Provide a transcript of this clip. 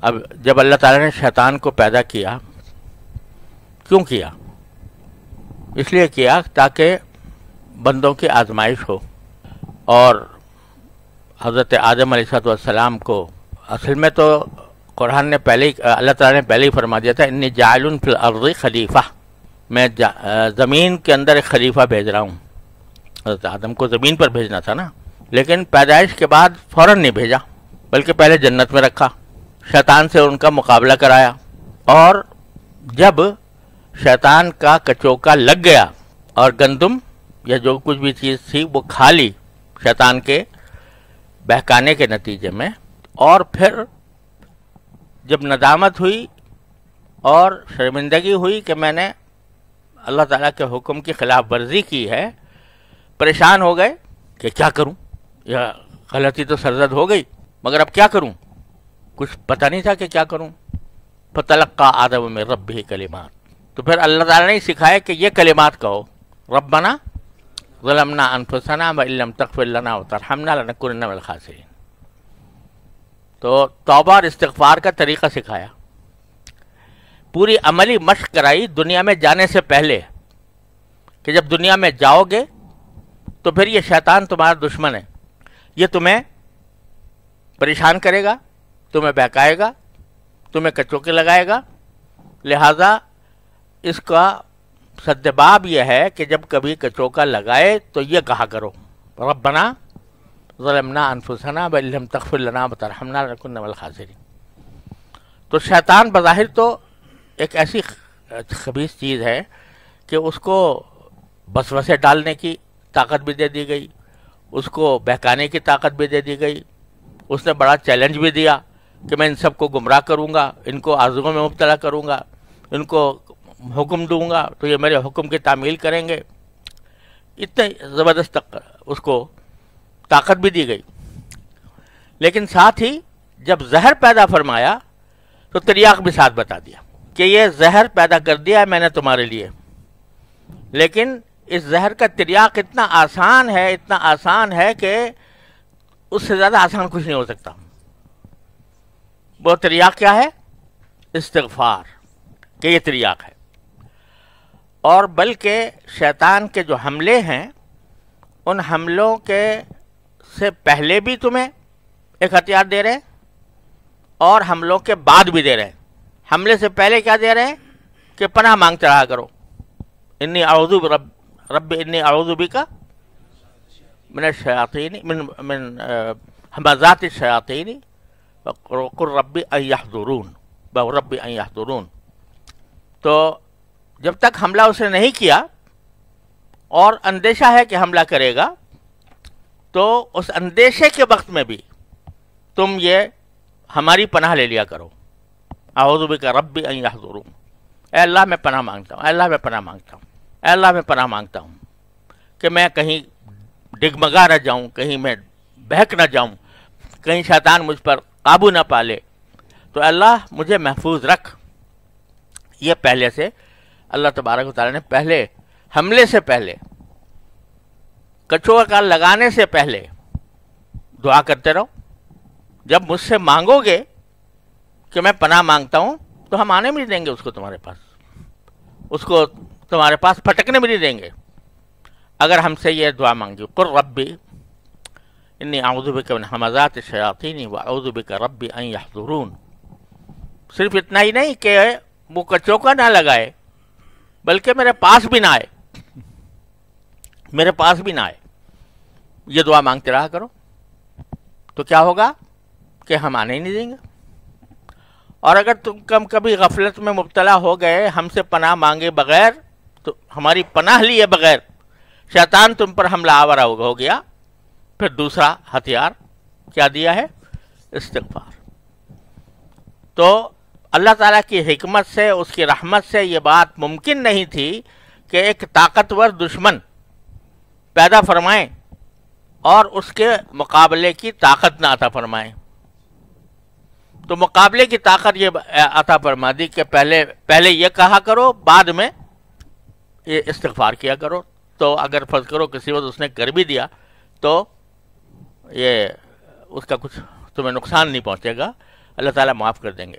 اب جب اللہ تعالیٰ نے شیطان کو پیدا کیا، کیوں کیا؟ اس لیے کیا تاکہ بندوں کی آزمائش ہو، اور حضرت آدم علیہ السلام کو اصل میں تو قرآن نے پہلے ہی، اللہ تعالیٰ نے پہلے ہی فرما دیا تھا انی جاعل فی الارض خلیفہ، میں زمین کے اندر ایک خلیفہ بھیج رہا ہوں۔ حضرت آدم کو زمین پر بھیجنا تھا نا، لیکن پیدائش کے بعد فوراً نہیں بھیجا، بلکہ پہلے جنت میں رکھا، شیطان سے ان کا مقابلہ کرایا، اور جب شیطان کا کچوکا لگ گیا اور گندم یا جو کچھ بھی چیز تھی وہ کھا لی شیطان کے بہکانے کے نتیجے میں، اور پھر جب ندامت ہوئی اور شرمندگی ہوئی کہ میں نے اللہ تعالیٰ کے حکم کی خلاف ورزی کی ہے، پریشان ہو گئے کہ کیا کروں، یا غلطی تو سرزد ہو گئی مگر اب کیا کروں، کچھ پتہ نہیں تھا کہ کیا کروں۔ فتلقى آدم من ربہ کلمات، تو پھر اللہ تعالیٰ نے سکھایا کہ یہ کلمات کہو، ربنا ظلمنا انفسنا وان لم تغفر لنا وترحمنا لنکونن من الخاسرین۔ تو توبہ اور استغفار کا طریقہ سکھایا، پوری عملی مشق کرائی دنیا میں جانے سے پہلے، کہ جب دنیا میں جاؤ گے تو پھر یہ شیطان تمہارا دشمن ہے، یہ تمہیں پریشان کرے گا، تمہیں بہکائے گا، تمہیں کچوکے لگائے گا، لہذا اس کا سدباب یہ ہے کہ جب کبھی کچوکا لگائے تو یہ کہا کرو، ربنا ظلمنا انفسنا وان لم تغفر لنا وترحمنا لنکونن من الخاسرین۔ تو شیطان بظاہر تو ایک ایسی خبیث چیز ہے کہ اس کو وسوسے ڈالنے کی طاقت بھی دے دی گئی، اس کو بہکانے کی طاقت بھی دے دی گئی، اس نے بڑا چیلنج بھی دیا کہ میں ان سب کو گمراہ کروں گا، ان کو آرزوؤں میں مبتلا کروں گا، ان کو حکم دوں گا تو یہ میرے حکم کی تعمیل کریں گے، اتنے زبردست اس کو طاقت بھی دی گئی۔ لیکن ساتھ ہی جب زہر پیدا فرمایا تو تریاق بھی ساتھ بتا دیا کہ یہ زہر پیدا کر دیا ہے میں نے تمہارے لیے، لیکن اس زہر کا تریاق اتنا آسان ہے، اتنا آسان ہے کہ اس سے زیادہ آسان کچھ نہیں ہو سکتا۔ وہ تریاق کیا ہے؟ استغفار، کہ یہ تریاق ہے۔ اور بلکہ شیطان کے جو حملے ہیں ان حملوں کے سے پہلے بھی تمہیں ایک ہتھیار دے رہے ہیں اور حملوں کے بعد بھی دے رہے ہیں۔ حملے سے پہلے کیا دے رہے ہیں؟ کہ پناہ مانگتے رہا کرو، انی اعوذ رب انی اعوذ بک من الشیاطین من ہمزات الشیاطین وقل رب ان یحضرون رب ان یحضرون۔ تو جب تک حملہ اسے نہیں کیا اور اندیشہ ہے کہ حملہ کرے گا، تو اس اندیشے کے وقت میں بھی تم یہ ہماری پناہ لے لیا کرو، اعوذ بک رب ان یحضرون، اے اللہ میں پناہ مانگتا ہوں، اے اللہ میں پناہ مانگتا ہوں، اے اللہ میں پناہ مانگتا ہوں کہ میں کہیں ڈگمگا نہ جاؤں، کہیں میں بہک نہ جاؤں، کہیں شیطان مجھ پر قابو نہ پالے، تو اللہ مجھے محفوظ رکھ۔ یہ پہلے سے اللہ تبارک و تعالیٰ نے پہلے حملے سے پہلے، کچوکا لگانے سے پہلے دعا کرتے رہو۔ جب مجھ سے مانگو گے کہ میں پناہ مانگتا ہوں تو ہم آنے بھی نہیں دیں گے اس کو تمہارے پاس، اس کو تمہارے پاس پھٹکنے بھی نہیں دیں گے اگر ہم سے یہ دعا مانگی، قل ربی انی اعوذ بک من ہمزات الشیاطین واعوذ بک ربی ان یحضرون۔ صرف اتنا ہی نہیں کہ وہ کچوکا نہ لگائے بلکہ میرے پاس بھی نہ آئے، میرے پاس بھی نہ آئے، یہ دعا مانگتے رہا کرو۔ تو کیا ہوگا کہ ہم آنے ہی نہیں دیں گے۔ اور اگر تم کبھی غفلت میں مبتلا ہو گئے ہم سے پناہ مانگے بغیر، تو ہماری پناہ لیے بغیر شیطان تم پر حملہ آور ہو گیا، پھر دوسرا ہتھیار کیا دیا ہے؟ استغفار۔ تو اللہ تعالیٰ کی حکمت سے، اس کی رحمت سے یہ بات ممکن نہیں تھی کہ ایک طاقتور دشمن پیدا فرمائیں اور اس کے مقابلے کی طاقت نہ عطا فرمائیں۔ تو مقابلے کی طاقت یہ عطا فرما دی کہ پہلے یہ کہا کرو، بعد میں یہ استغفار کیا کرو۔ تو اگر فرض کرو کسی وقت اس نے کر بھی دیا تو یہ اس کا کچھ تمہیں نقصان نہیں پہنچے گا، اللہ تعالیٰ معاف کر دیں گے.